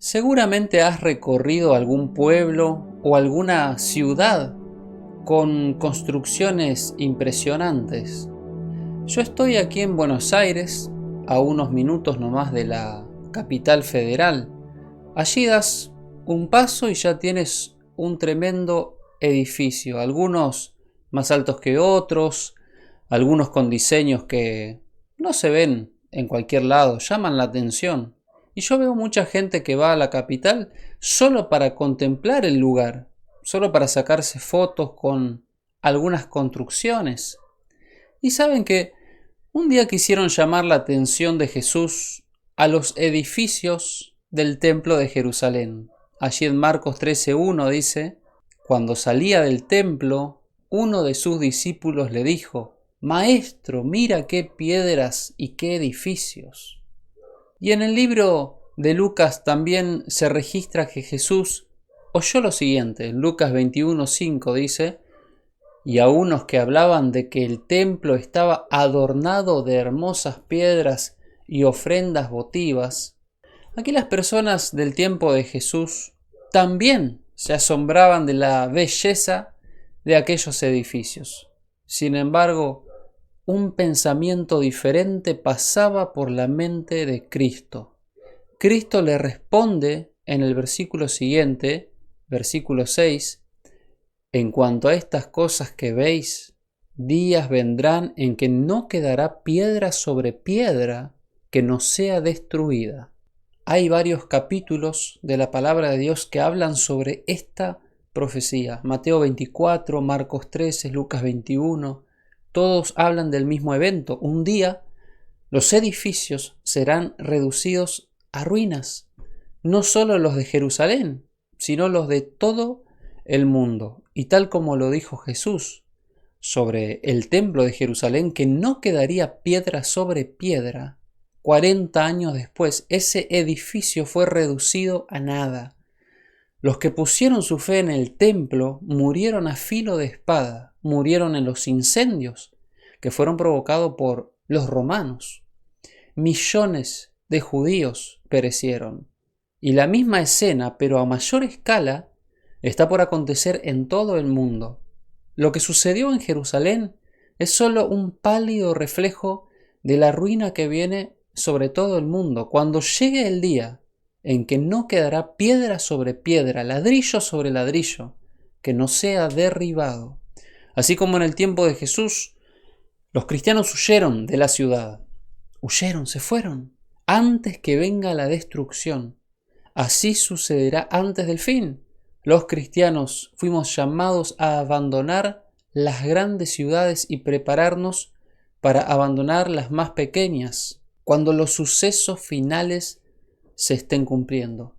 Seguramente has recorrido algún pueblo o alguna ciudad con construcciones impresionantes. Yo estoy aquí en Buenos Aires, a unos minutos nomás de la capital federal. Allí das un paso y ya tienes un tremendo edificio, algunos más altos que otros, algunos con diseños que no se ven en cualquier lado, llaman la atención. Y yo veo mucha gente que va a la capital solo para contemplar el lugar, solo para sacarse fotos con algunas construcciones. Y saben que un día quisieron llamar la atención de Jesús a los edificios del templo de Jerusalén. Allí en Marcos 13:1 dice: cuando salía del templo, uno de sus discípulos le dijo: Maestro, mira qué piedras y qué edificios. Y en el libro de Lucas también se registra que Jesús oyó lo siguiente. En Lucas 21:5 dice: y a unos que hablaban de que el templo estaba adornado de hermosas piedras y ofrendas votivas. Aquí las personas del tiempo de Jesús también se asombraban de la belleza de aquellos edificios. Sin embargo, un pensamiento diferente pasaba por la mente de Cristo. Cristo le responde en el versículo siguiente, versículo 6, en cuanto a estas cosas que veis, días vendrán en que no quedará piedra sobre piedra que no sea destruida. Hay varios capítulos de la palabra de Dios que hablan sobre esta profecía. Mateo 24, Marcos 13, Lucas 21, todos hablan del mismo evento. Un día los edificios serán reducidos a ruinas, no solo los de Jerusalén, sino los de todo el mundo. Y tal como lo dijo Jesús sobre el templo de Jerusalén, que no quedaría piedra sobre piedra, 40 años después, ese edificio fue reducido a nada. Los que pusieron su fe en el templo murieron a filo de espada, murieron en los incendios que fueron provocados por los romanos. Millones de judíos perecieron. Y la misma escena, pero a mayor escala, está por acontecer en todo el mundo. Lo que sucedió en Jerusalén es solo un pálido reflejo de la ruina que viene sobre todo el mundo. Cuando llegue el día en que no quedará piedra sobre piedra, ladrillo sobre ladrillo, que no sea derribado. Así como en el tiempo de Jesús, los cristianos huyeron de la ciudad. Huyeron, se fueron, antes que venga la destrucción. Así sucederá antes del fin. Los cristianos fuimos llamados a abandonar las grandes ciudades y prepararnos para abandonar las más pequeñas, cuando los sucesos finales se estén cumpliendo.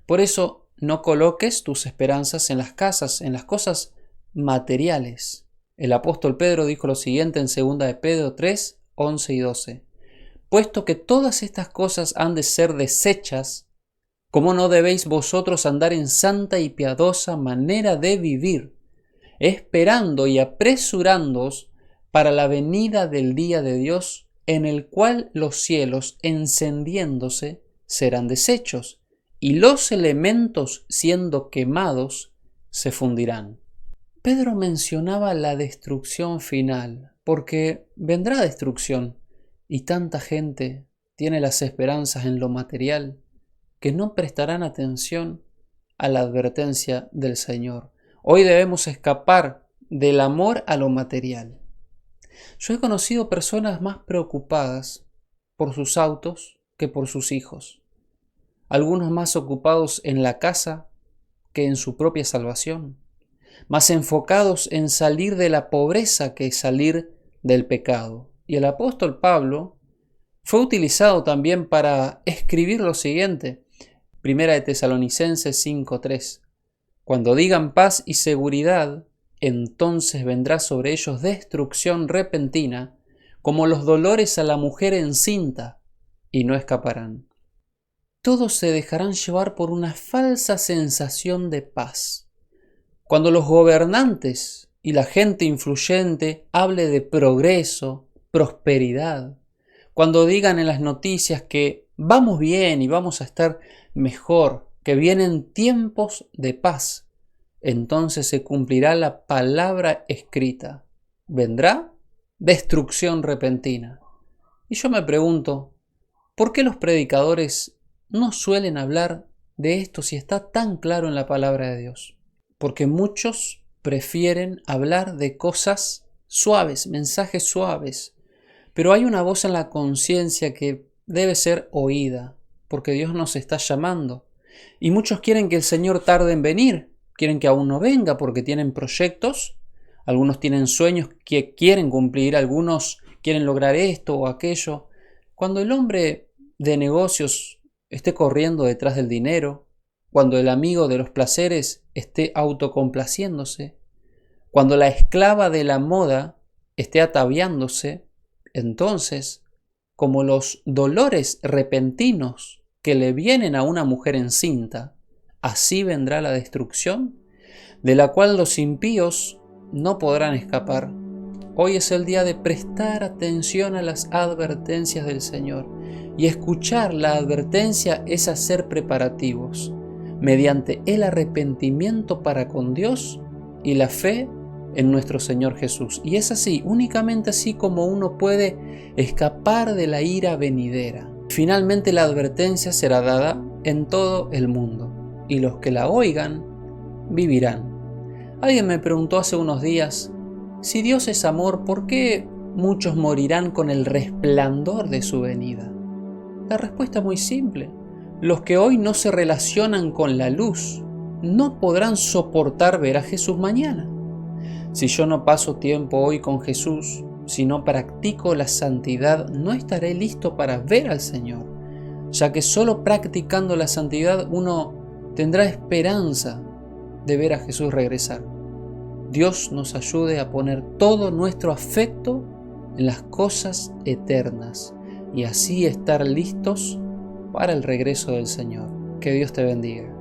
Por eso, no coloques tus esperanzas en las casas, en las cosas materiales. El apóstol Pedro dijo lo siguiente en 2 de Pedro 3, 11 y 12. Puesto que todas estas cosas han de ser desechas, ¿cómo no debéis vosotros andar en santa y piadosa manera de vivir, esperando y apresurándoos para la venida del día de Dios, en el cual los cielos, encendiéndose, serán deshechos, y los elementos, siendo quemados, se fundirán? Pedro mencionaba la destrucción final, porque vendrá destrucción, y tanta gente tiene las esperanzas en lo material, que no prestarán atención a la advertencia del Señor. Hoy debemos escapar del amor a lo material. Yo he conocido personas más preocupadas por sus autos que por sus hijos. Algunos más ocupados en la casa que en su propia salvación. Más enfocados en salir de la pobreza que salir del pecado. Y el apóstol Pablo fue utilizado también para escribir lo siguiente. Primera de Tesalonicenses 5:3. Cuando digan paz y seguridad, entonces vendrá sobre ellos destrucción repentina, como los dolores a la mujer encinta, y no escaparán. Todos se dejarán llevar por una falsa sensación de paz. Cuando los gobernantes y la gente influyente hable de progreso, prosperidad, cuando digan en las noticias que vamos bien y vamos a estar mejor, que vienen tiempos de paz. Entonces se cumplirá la palabra escrita. Vendrá destrucción repentina. Y yo me pregunto, ¿por qué los predicadores no suelen hablar de esto si está tan claro en la palabra de Dios? Porque muchos prefieren hablar de cosas suaves, mensajes suaves. Pero hay una voz en la conciencia que debe ser oída, porque Dios nos está llamando. Y muchos quieren que el Señor tarde en venir, quieren que aún no venga porque tienen proyectos, algunos tienen sueños que quieren cumplir, algunos quieren lograr esto o aquello. Cuando el hombre de negocios esté corriendo detrás del dinero, cuando el amigo de los placeres esté autocomplaciéndose, cuando la esclava de la moda esté ataviándose, entonces, como los dolores repentinos que le vienen a una mujer encinta, así vendrá la destrucción, de la cual los impíos no podrán escapar. Hoy es el día de prestar atención a las advertencias del Señor, y escuchar la advertencia es hacer preparativos, mediante el arrepentimiento para con Dios y la fe en nuestro Señor Jesús. Y es así, únicamente así como uno puede escapar de la ira venidera. Finalmente la advertencia será dada en todo el mundo, y los que la oigan vivirán. Alguien me preguntó hace unos días, si Dios es amor, ¿por qué muchos morirán con el resplandor de su venida? La respuesta es muy simple. Los que hoy no se relacionan con la luz no podrán soportar ver a Jesús mañana. Si yo no paso tiempo hoy con Jesús, si no practico la santidad, no estaré listo para ver al Señor, ya que solo practicando la santidad uno tendrá esperanza de ver a Jesús regresar. Dios nos ayude a poner todo nuestro afecto en las cosas eternas y así estar listos para el regreso del Señor. Que Dios te bendiga.